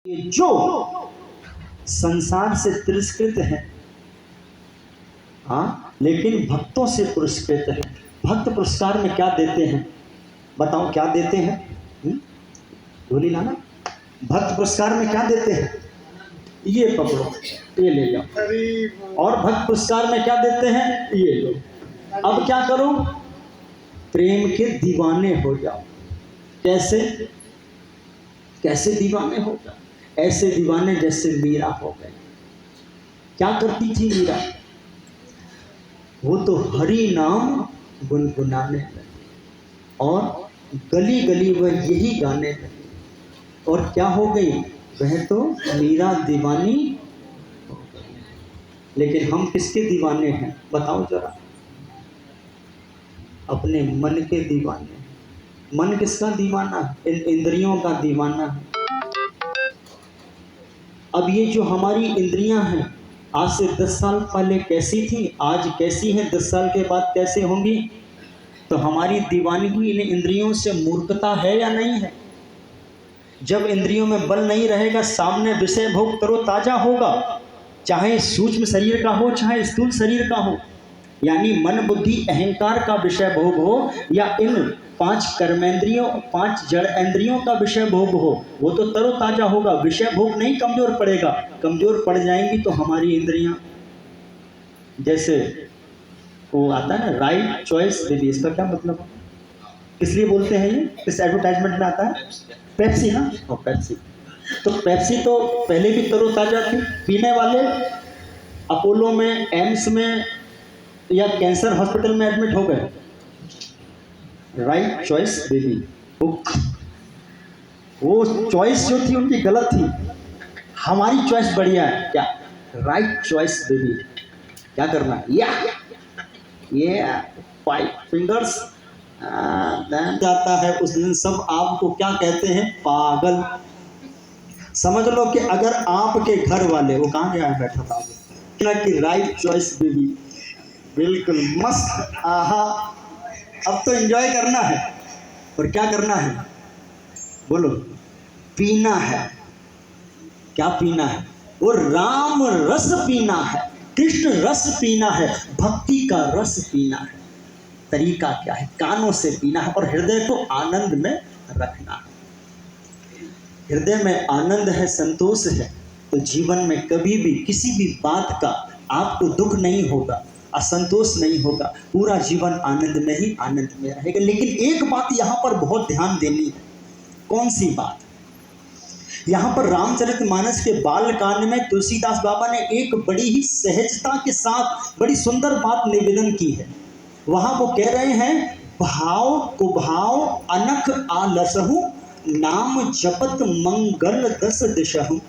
ये जो संसार से तिरस्कृत है, हाँ, लेकिन भक्तों से पुरस्कृत है। भक्त पुरस्कार में क्या देते हैं बताओ, क्या देते हैं? बोली ना, भक्त पुरस्कार में क्या देते हैं? ये पकड़ो, ये ले जाओ। और भक्त पुरस्कार में क्या देते हैं? ये लो। अब क्या करो? प्रेम के दीवाने हो जाओ। कैसे? कैसे दीवाने हो जाओ? ऐसे दीवाने जैसे मीरा हो गए। क्या करती थी मीरा? वो तो हरि नाम गुनगुनाने लगी और गली गली वह यही गाने लगी। और क्या हो गई? वह तो मीरा दीवानी हो गई। लेकिन हम किसके दीवाने हैं बताओ जरा? अपने मन के दीवाने। मन किसका दीवाना? इन इंद्रियों का दीवाना है। अब ये जो हमारी इंद्रियां हैं, आज से 10 साल पहले कैसी थी, आज कैसी हैं, 10 साल के बाद कैसे होंगी? तो हमारी दीवानगी इन इंद्रियों से मूर्खता है या नहीं है? जब इंद्रियों में बल नहीं रहेगा, सामने विषय भोग तरो ताजा होगा, चाहे सूक्ष्म शरीर का हो चाहे स्थूल शरीर का हो। यानी मन बुद्धि अहंकार का विषय भोग हो या इन 5 कर्मेंद्रियों 5 जड़ इंद्रियों का विषय भोग हो, वो तो तरोताजा होगा। विषय भोग नहीं कमजोर पड़ेगा। कमजोर पड़ जाएंगी तो हमारी इंद्रियां, जैसे वो आता है ना राइट चॉइस बेबी, इसका क्या मतलब? किस लिए बोलते हैं ये? किस एडवर्टाइजमेंट में आता है? पेप्सी ना, और पेप्सी तो पेप्सी तो पहले भी तरोताजा थी। पीने वाले अपोलो में, एम्स में या कैंसर हॉस्पिटल में एडमिट हो गए। राइट चॉइस बेबी, वो चॉइस जो थी उनकी गलत थी, हमारी चॉइस बढ़िया है। क्या? Right choice baby. क्या करना है? ये 5 फिंगर्स जाता है उस दिन सब आपको क्या कहते हैं? पागल। समझ लो कि अगर आपके घर वाले, वो कहाँ गया है बैठा था कि राइट चॉइस बेबी, बिल्कुल मस्त, आहा, अब तो एंजॉय करना है। और क्या करना है बोलो? पीना है। क्या पीना है? वो राम रस पीना है, कृष्ण रस पीना है, भक्ति का रस पीना है। तरीका क्या है? कानों से पीना है और हृदय को आनंद में रखना है। हृदय में आनंद है, संतोष है, तो जीवन में कभी भी किसी भी बात का आपको दुख नहीं होगा, असंतोष नहीं होगा। पूरा जीवन आनंद में ही आनंद में रहेगा। लेकिन एक बात यहाँ पर बहुत ध्यान देनी है। कौन सी बात? यहाँ पर रामचरितमानस के बाल कांड में तुलसीदास बाबा ने एक बड़ी ही सहजता के साथ बड़ी सुंदर बात निवेदन की है। वहां वो कह रहे हैं, भाव कुभाव अनख आलसहु, नाम जपत मंगल दस दिशहु।